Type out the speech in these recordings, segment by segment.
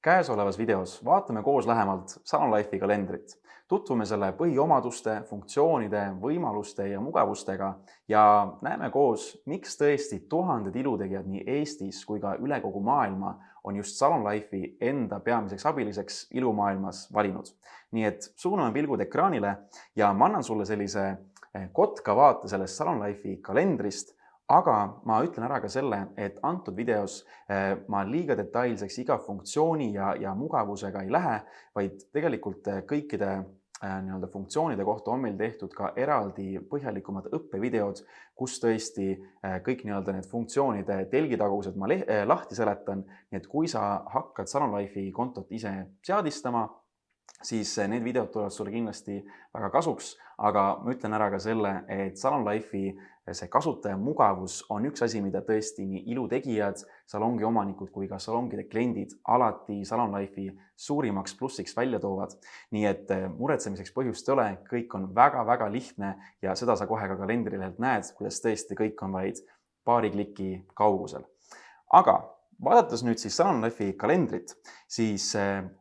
Käesolevas videos vaatame koos lähemalt Salon Life'i kalendrit. Tutvume selle põhiomaduste, funktsioonide, võimaluste ja mugavustega ja näeme koos, miks tõesti tuhanded ilutegijad nii Eestis kui ka üle kogu maailma on just Salon Life'i enda peamiseks abiliseks ilumaailmas valinud. Nii et suuname pilgud ekraanile ja ma annan sulle sellise kotka vaate sellest Salon Life'i kalendrist. Aga ma ütlen ära ka selle, et antud videos ma liiga detailseks iga funktsiooni ja mugavusega ei lähe, vaid tegelikult kõikide funktsioonide kohta on meil tehtud ka eraldi põhjalikumad õppevideod, kus tõesti kõik need funktsioonide telgitagused ma lahti seletan. Nii et kui sa hakkad Salon Life'i kontot ise seadistama, siis need videod tulevad sulle kindlasti väga kasuks, aga ma ütlen ära ka selle, et Salon Life'i see kasutaja mugavus on üks asi, mida tõesti nii ilutegijad, salongi omanikud kui ka salongide kliendid alati Salon Life'i suurimaks plussiks välja toovad. Nii et muretsemiseks põhjust ei ole, kõik on väga-väga lihtne ja seda sa kohe ka kalendrilehelt näed, kuidas tõesti kõik on vaid paari kliki kaugusel. Aga vaadates nüüd siis Salon Life'i kalendrit, siis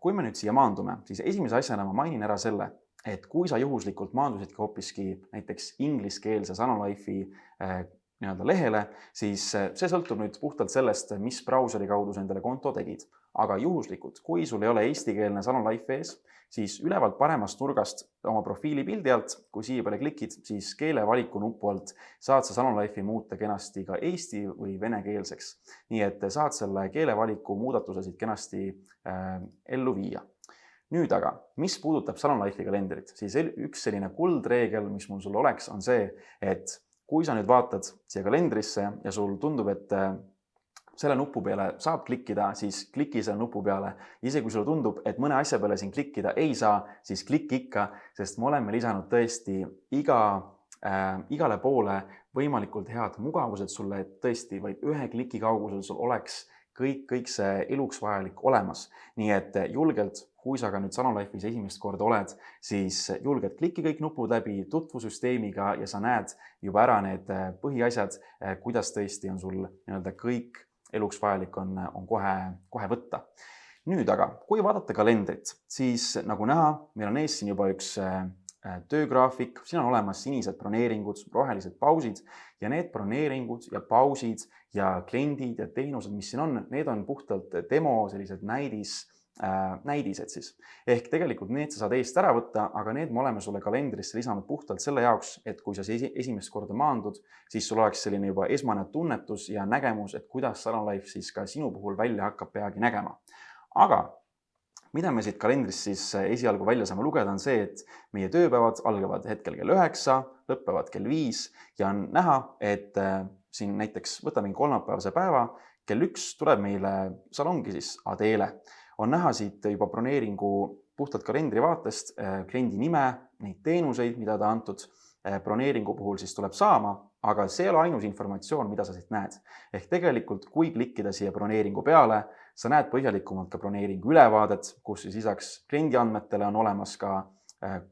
kui me nüüd siia maandume, siis esimese asjana ma mainin ära selle, et kui sa juhuslikult maandusidki hoopiski näiteks ingliskeelse Salon Life'i lehele, siis see sõltub nüüd puhtalt sellest, mis brauseri kaudu sa endale konto tegid. Aga juhuslikult, kui sul ei ole eestikeelne Salon Life ees, siis ülevalt paremast nurgast oma profiili pildi alt, kui siia peale klikid, siis keelevaliku nupu alt saad sa Salon Life'i muuta kenasti ka eesti või venekeelseks. Nii et saad selle keelevaliku muudatuse siit kenasti ellu viia. Nüüd aga, mis puudutab Salon Life'i kalendrit, siis üks selline kuldreegel, mis mul sulle oleks, on see, et kui sa nüüd vaatad siia kalendrisse ja sul tundub, et selle nupu peale saab klikkida, siis kliki selle nupu peale. Isegi kui sulle tundub, et mõne asja peale siin klikkida ei saa, siis klikki ikka, sest me oleme lisanud tõesti igale poole võimalikult head mugavused sulle, et tõesti vaid ühe kliki kaugusel sul oleks kõik see eluks vajalik olemas. Nii et julgelt, kui sa ka nüüd Salon Life'is esimest korda oled, siis julgelt klikki kõik nupud läbi, tutvu süsteemiga ja sa näed juba ära need põhiasjad, kuidas tõesti on sul kõik eluks vajalik on kohe võtta. Nüüd aga, kui vaadata kalendrit, siis nagu näha, meil on ees siin juba üks töögraafik, siin on olemas sinised broneeringud, rohelised pausid ja need broneeringud ja pausid ja kliendid ja teenused, mis siin on, need on puhtalt demo, sellised näidised siis. Ehk tegelikult need sa saad eest ära võtta, aga need me oleme sulle kalendrisse lisanud puhtalt selle jaoks, et kui sa esimest korda maandud, siis sul oleks selline juba esmane tunnetus ja nägemus, et kuidas Salon Life siis ka sinu puhul välja hakkab peagi nägema. Aga mida me siit kalendrist siis esialgu välja saame lugeda on see, et meie tööpäevad algavad hetkel kell 9, lõppevad kell 5 ja on näha, et siin näiteks võtame kolmapäevase päeva, kell 1 tuleb meile salongi siis Adele. On näha siit juba broneeringu puhtalt kalendri vaatest kliendi nime, neid teenuseid, mida ta antud broneeringu puhul siis tuleb saama, aga see ei ole ainus informatsioon, mida sa siit näed. Ehk tegelikult, kui klikkida siia broneeringu peale, sa näed põhjalikumalt ka broneeringu ülevaadet, kus siis lisaks kliendi andmetele on olemas ka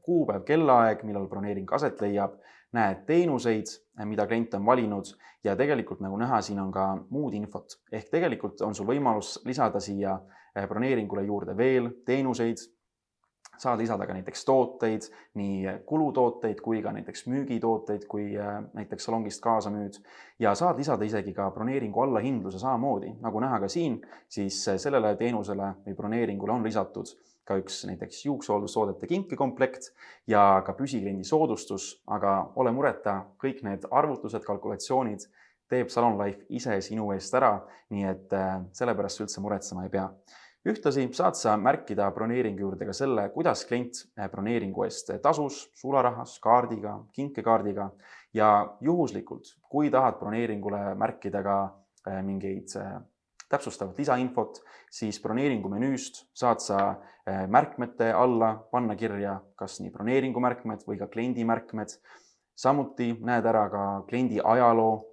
kuupäev, kellaaeg, millal broneering aset leiab, näed teenuseid, mida klient on valinud ja tegelikult nagu näha, siin on ka muud infot. Ehk tegelikult on sul võimalus lisada siia broneeringule juurde veel teenuseid, saad lisada ka näiteks tooteid, nii kulutooteid kui ka näiteks müügitooteid, kui näiteks salongist kaasa müüd ja saad lisada isegi ka broneeringu allahindluse samamoodi. Nagu näha ka siin, siis sellele teenusele või broneeringule on lisatud ka üks näiteks juuksehooldustoodete kinkekomplekt ja ka püsikliendi soodustus, aga ole mureta, kõik need arvutused, kalkulatsioonid teeb Salon Life ise sinu eest ära, nii et sellepärast üldse muretsema ei pea. Ühtlasi saad sa märkida broneeringu juurde ka selle, kuidas klient broneeringu eest tasus, sularahas, kaardiga, kinkekaardiga ja juhuslikult, kui tahad broneeringule märkida ka mingeid täpsustavat lisainfot, siis broneeringu menüüst saad sa märkmete alla panna kirja kas nii broneeringu märkmed või ka kliendi märkmed. Samuti näed ära ka kliendi ajaloo,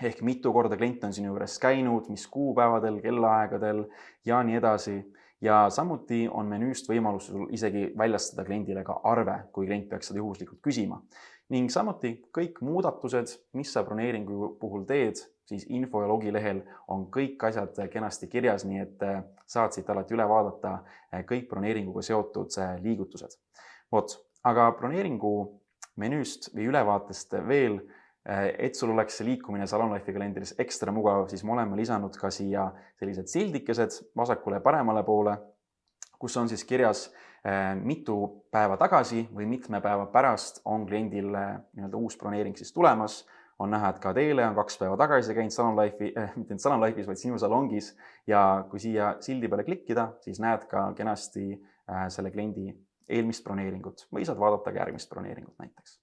ehk mitu korda klient on sinu juures käinud, mis kuupäevadel, kellaaegadel ja nii edasi. Ja samuti on menüüst võimalus sul isegi väljastada kliendile ka arve, kui klient peaks seda juhuslikult küsima. Ning samuti kõik muudatused, mis sa broneeringu puhul teed, siis info ja logilehel on kõik asjad kenasti kirjas, nii et saad siit alati üle vaadata kõik broneeringuga seotud liigutused. Aga broneeringu menüüst või ülevaatest veel, et sul oleks see liikumine Salonlife kalendris ekstra mugav, siis me oleme lisanud ka siia sellised sildikesed vasakule ja paremale poole, kus on siis kirjas, mitu päeva tagasi või mitme päeva pärast on kliendil nii-öelda uus broneering siis tulemas. On näha, et ka teile on 2 päeva tagasi käinud mitte Salonlife'is, vaid sinu salongis. Ja kui siia sildi peale klikkida, siis näed ka kenasti selle kliendi eelmist broneeringut või saad vaadata ka järgmist broneeringut näiteks.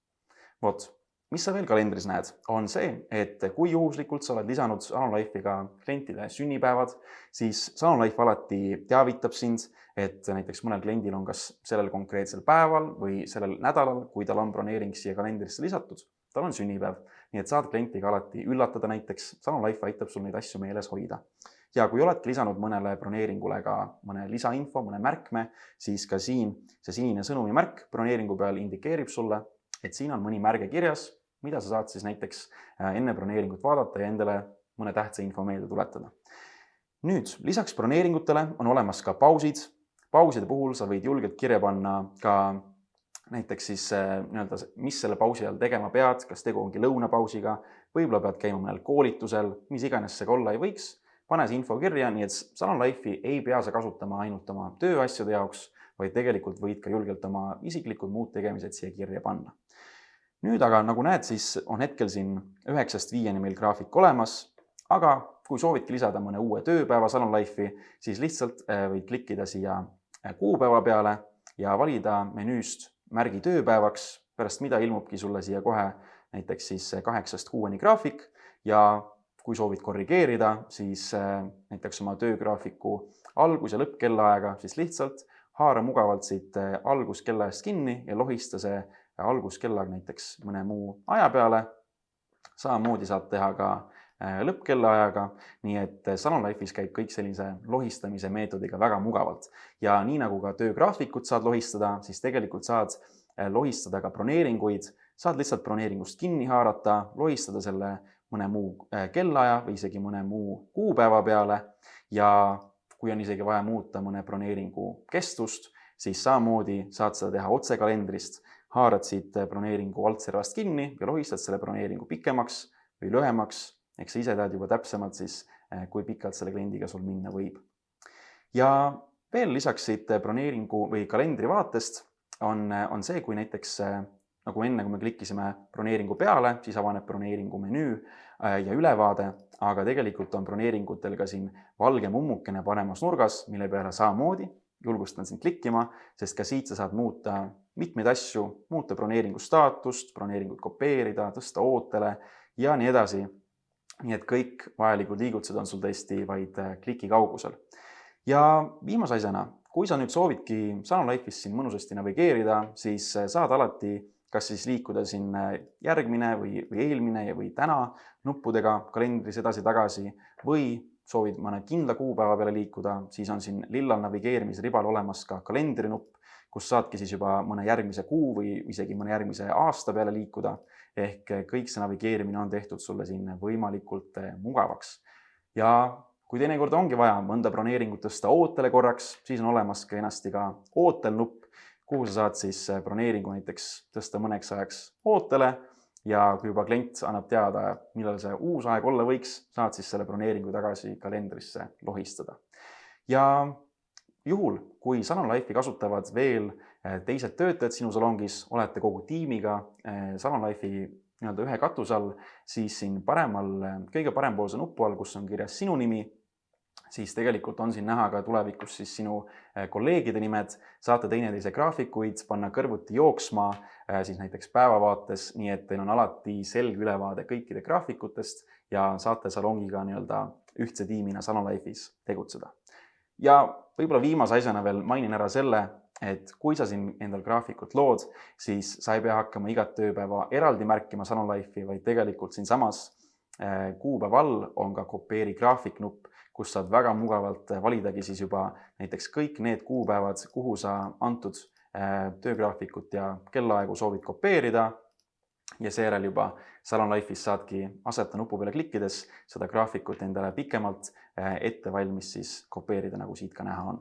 Mis sa veel kalendris näed, on see, et kui juhuslikult sa oled lisanud Salonlife'iga klientide sünnipäevad, siis Salonlife alati teavitab sind, et näiteks mõnel kliendil on kas sellel konkreetsel päeval või sellel nädalal, kui tal on broneering siia kalendrisse lisatud, tal on sünnipäev. Nii et saad klientiga alati üllatada näiteks, Salonlife aitab sul neid asju meeles hoida. Ja kui oledki lisanud mõnele broneeringule ka mõne lisainfo, mõne märkme, siis ka siin see sinine sõnumimärk broneeringu peal indikeerib sulle, et siin on mõni märge kirjas, mida sa saad siis näiteks enne broneeringut vaadata ja endale mõne tähtsa info meelde tuletada. Nüüd, lisaks broneeringutele on olemas ka pausid. Pauside puhul sa võid julgelt kirja panna ka näiteks siis mis selle pausi all tegema pead, kas tegu ongi lõunapausiga, võib-olla pead käima mõnel koolitusel, mis iganes see olla ei võiks. Pane see info kirja, nii et Salonlife'i ei pea sa kasutama ainult oma tööasjade jaoks, vaid tegelikult võid ka julgelt oma isiklikud muud tegemised siia kirja panna. Nüüd aga, nagu näed, siis on hetkel siin 9-5 meil graafik olemas, aga kui soovidki lisada mõne uue tööpäeva Salonlife'i, siis lihtsalt võid klikkida siia kuupäeva peale ja valida menüüst märgi tööpäevaks, pärast mida ilmubki sulle siia kohe näiteks siis 8-6 graafik ja kui soovid korrigeerida, siis näiteks oma töögraafiku algus- ja lõppkellaaega, siis lihtsalt haara mugavalt siit alguskellaajast kinni ja lohista see alguskellaga näiteks mõne muu aja peale. Samamoodi saad teha ka lõppkellaajaga, nii et Salonlife'is käib kõik sellise lohistamise meetodiga väga mugavalt. Ja nii nagu ka töögraafikut saad lohistada, siis tegelikult saad lohistada ka broneeringuid, saad lihtsalt broneeringust kinni haarata, lohistada selle mõne muu kellaaja või isegi mõne muu kuupäeva peale ja kui on isegi vaja muuta mõne broneeringu kestust, siis samamoodi saad seda teha otse kalendrist, haarad siit broneeringu altservast kinni ja lohistad selle broneeringu pikemaks või lühemaks, eks sa ise tead juba täpsemalt siis, kui pikalt selle kliendiga sul minna võib. Ja veel lisaks siit broneeringu või kalendri vaatest on see, kui näiteks nagu enne, kui me klikkisime broneeringu peale, siis avaneb broneeringu menüü ja ülevaade, aga tegelikult on broneeringutel ka siin valge mummukene paremas nurgas, mille peale samamoodi julgustan sind klikkima, sest ka siit sa saad muuta mitmeid asju, muuta broneeringu staatust, broneeringut kopeerida, tõsta ootele ja nii edasi. Nii et kõik vajalikud liigutused on sul tõesti vaid kliki kaugusel. Ja viimase asjana, kui sa nüüd soovidki Salonlife'is siin mõnusasti navigeerida, siis saad alati kas siis liikuda siin järgmine või eelmine või täna nuppudega kalendris edasi-tagasi või soovid mõne kindla kuupäeva peale liikuda, siis on siin lillal navigeerimisribal olemas ka kalendrinupp, kus saadki siis juba mõne järgmise kuu või isegi mõne järgmise aasta peale liikuda. Ehk kõik see navigeerimine on tehtud sulle siin võimalikult mugavaks. Ja kui teinekord ongi vaja mõnda broneeringut tõsta ootele korraks, siis on olemas ka enasti ka ootelnupp, kuhu sa saad siis broneeringu näiteks tõsta mõneks ajaks ootele ja kui juba klient annab teada, millal see uus aeg olla võiks, saad siis selle broneeringu tagasi kalendrisse lohistada. Ja juhul, kui Salonlife'i kasutavad veel teised töötajad sinu salongis, olete kogu tiimiga Salonlife'i ühe katuse all, siis siin kõige parempoolse nupu all, kus on kirjas sinu nimi, siis tegelikult on siin näha ka tulevikus siis sinu kolleegide nimed, saate teineteise graafikuid, panna kõrvuti jooksma siis näiteks päevavaates, nii et teil on alati selge ülevaade kõikide graafikutest ja saate salongiga ühtse tiimina Salonlife'is tegutseda. Ja võib-olla viimase asjana veel mainin ära selle, et kui sa siin endal graafikut lood, siis sa ei pea hakkama igat tööpäeva eraldi märkima Salonlife'i, vaid tegelikult siin samas kuupäeva all on ka kopeeri graafiknupp, kus saad väga mugavalt validagi siis juba näiteks kõik need kuupäevad, kuhu sa antud töögraafikut ja kellaaegu soovid kopeerida. ja seejärel juba Salon Life'is saadki aseta nupu peale klikkides seda graafikut endale pikemalt ette valmis siis kopeerida, nagu siit ka näha on.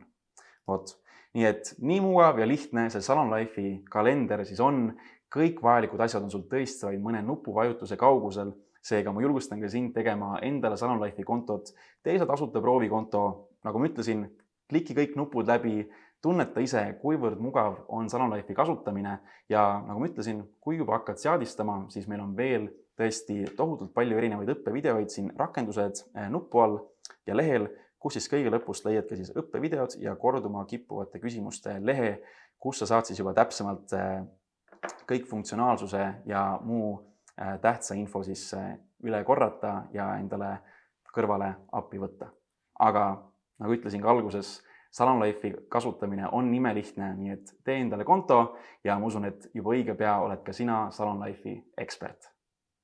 Vot, nii et nii mugav ja lihtne see Salon Life'i kalender siis on. Kõik vajalikud asjad on sul tõesti vaid mõne nupuvajutuse kaugusel. Seega ma julgustan ka sind tegema endale Salon Life'i kontot. Tee see tasuta proovikonto, nagu ma ütlesin, kliki kõik nupud läbi, tunneta ise, kuivõrd mugav on Salon Life'i kasutamine ja nagu ma ütlesin, kui juba hakkad seadistama, siis meil on veel tõesti tohutult palju erinevaid õppevideoid siin rakendused nupu all ja lehel, kus siis kõige lõpust leiad ka siis õppevideod ja korduma kippuvate küsimuste lehe, kus sa saad siis juba täpsemalt kõik funktsionaalsuse ja muu tähtsa info siis üle korrata ja endale kõrvale appi võtta. Aga nagu ütlesin ka alguses, Salon Life'i kasutamine on imelihtne, nii et tee endale konto ja ma usun, et juba õige pea oled ka sina Salon Life'i ekspert.